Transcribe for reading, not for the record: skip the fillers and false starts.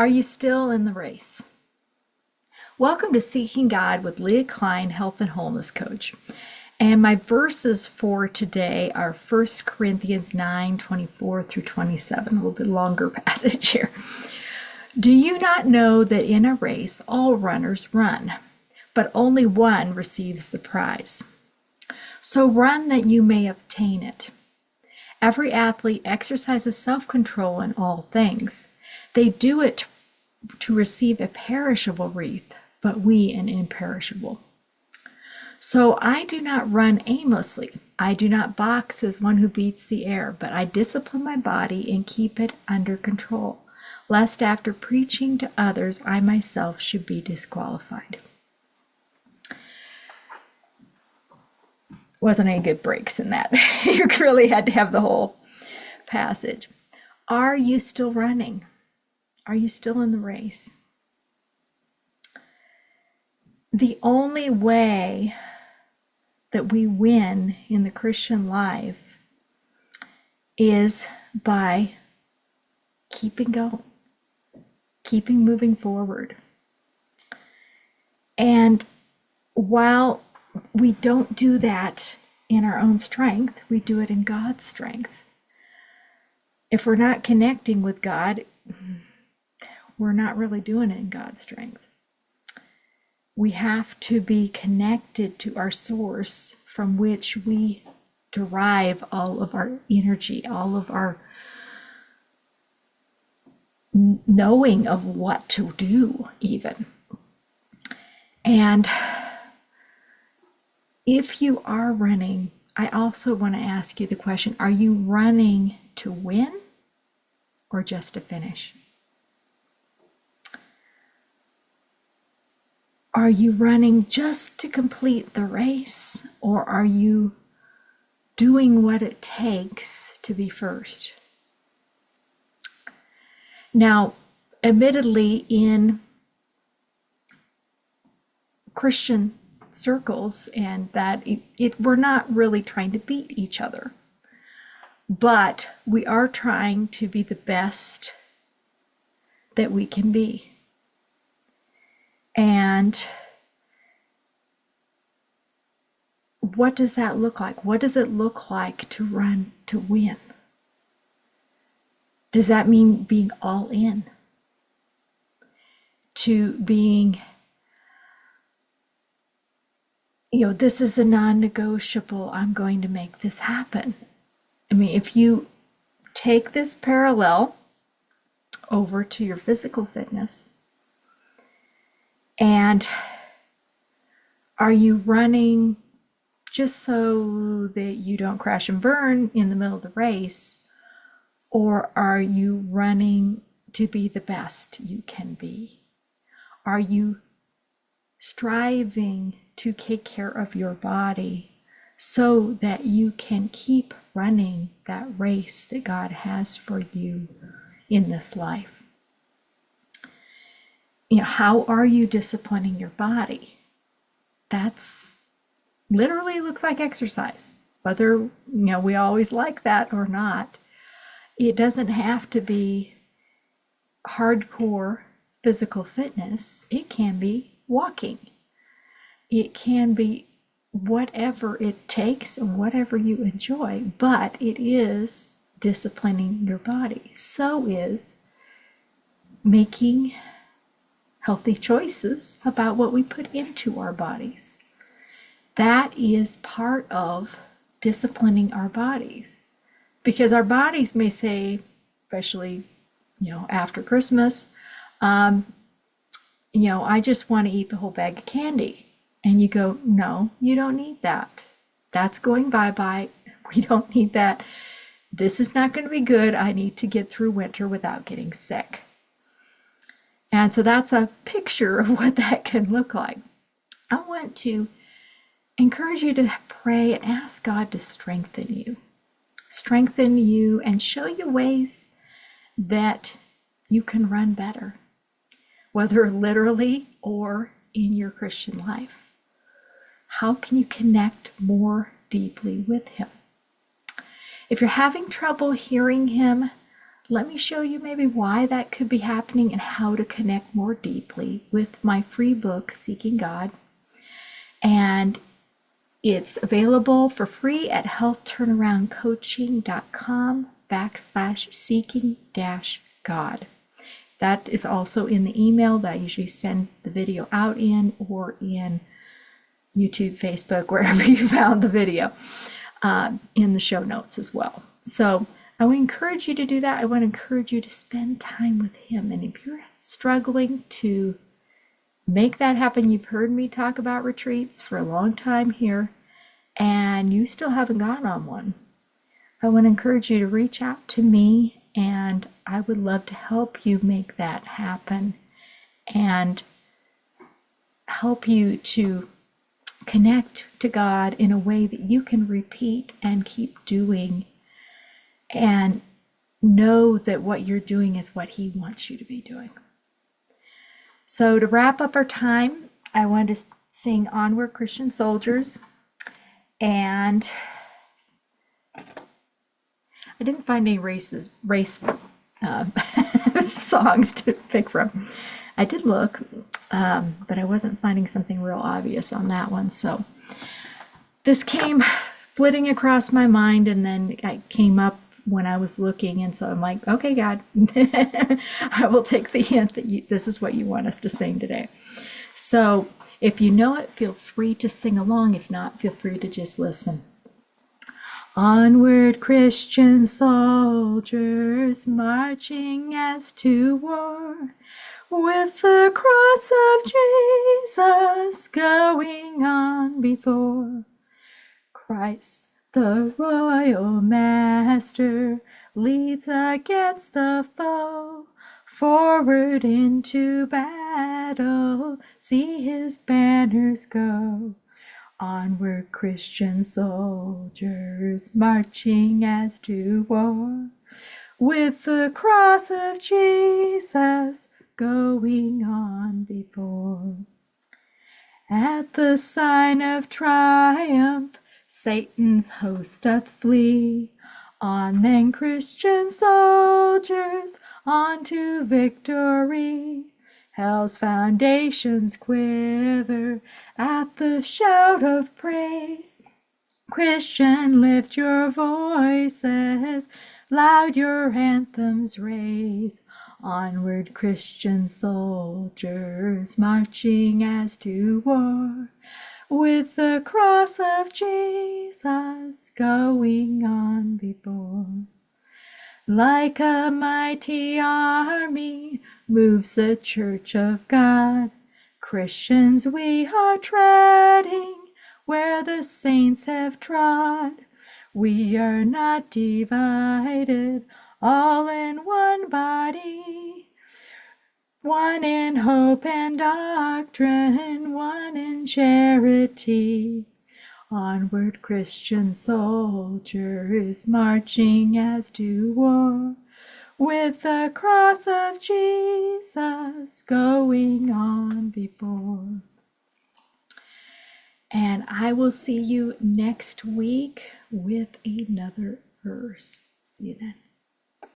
Are you still in the race? Welcome to Seeking God with Leah Klein, Health and Wholeness Coach. And my verses for today are 1 Corinthians 9:24 through 27, a little bit longer passage here. Do you not know that in a race all runners run, but only one receives the prize? So run that you may obtain it. Every athlete exercises self-control in all things. They do it to receive a perishable wreath, but we an imperishable. So I do not run aimlessly. I do not box as one who beats the air, but I discipline my body and keep it under control, lest after preaching to others, I myself should be disqualified. Wasn't any good breaks in that. You really had to have the whole passage. Are you still running? Are you still in the race? The only way that we win in the Christian life is by keeping going, keeping moving forward. And while we don't do that in our own strength, we do it in God's strength. If we're not connecting with God, we're not really doing it in God's strength. We have to be connected to our source from which we derive all of our energy, all of our knowing of what to do even. And if you are running, I also want to ask you the question, are you running to win or just to finish? Are you running just to complete the race, or are you doing what it takes to be first? Now, admittedly, in Christian circles, and that we're not really trying to beat each other, but we are trying to be the best that we can be. And what does that look like? What does it look like to run to win? Does that mean being all in? To being, this is a non-negotiable, I'm going to make this happen. I mean, if you take this parallel over to your physical fitness, and are you running just so that you don't crash and burn in the middle of the race? Or are you running to be the best you can be? Are you striving to take care of your body so that you can keep running that race that God has for you in this life? How are you disciplining your body? That's literally looks like exercise, whether, we always like that or not. It doesn't have to be hardcore physical fitness. It can be walking. It can be whatever it takes and whatever you enjoy, but it is disciplining your body. So is making healthy choices about what we put into our bodies. That is part of disciplining our bodies, because our bodies may say, especially, after Christmas, I just want to eat the whole bag of candy. And you go, no, you don't need that. That's going bye-bye. We don't need that. This is not going to be good. I need to get through winter without getting sick. And so that's a picture of what that can look like. I want to encourage you to pray and ask God to strengthen you and show you ways that you can run better, whether literally or in your Christian life. How can you connect more deeply with Him? If you're having trouble hearing Him, let me show you maybe why that could be happening and how to connect more deeply with my free book, Seeking God. And it's available for free at healthturnaroundcoaching.com/seeking-God. That is also in the email that I usually send the video out in, or in YouTube, Facebook, wherever you found the video, in the show notes as well. So I would encourage you to do that. I want to encourage you to spend time with him. And if you're struggling to make that happen, you've heard me talk about retreats for a long time here, and you still haven't gone on one, I want to encourage you to reach out to me, and I would love to help you make that happen and help you to connect to God in a way that you can repeat and keep doing, and know that what you're doing is what he wants you to be doing. So to wrap up our time, I want to sing Onward Christian Soldiers, and I didn't find any race songs to pick from. I did look, but I wasn't finding something real obvious on that one. So this came flitting across my mind, and then it came up when I was looking, and so I'm like, okay, God, I will take the hint that this is what you want us to sing today. So if you know it, feel free to sing along. If not, feel free to just listen. Onward, Christian soldiers, marching as to war, with the cross of Jesus going on before. Christ, the royal master, leads against the foe. Forward into battle, see his banners go. Onward, Christian soldiers, marching as to war, with the cross of Jesus going on before. At the sign of triumph, Satan's host doth flee. On then, Christian soldiers, on to victory. Hell's foundations quiver at the shout of praise. Christian, lift your voices, loud your anthems raise. Onward, Christian soldiers, marching as to war, with the cross of Jesus going on before. Like a mighty army moves the Church of God. Christians, we are treading where the saints have trod. We are not divided, all in one body, one in hope and doctrine, one in charity. Onward, Christian soldiers, marching as to war, with the cross of Jesus going on before. And I will see you next week with another verse. See you then.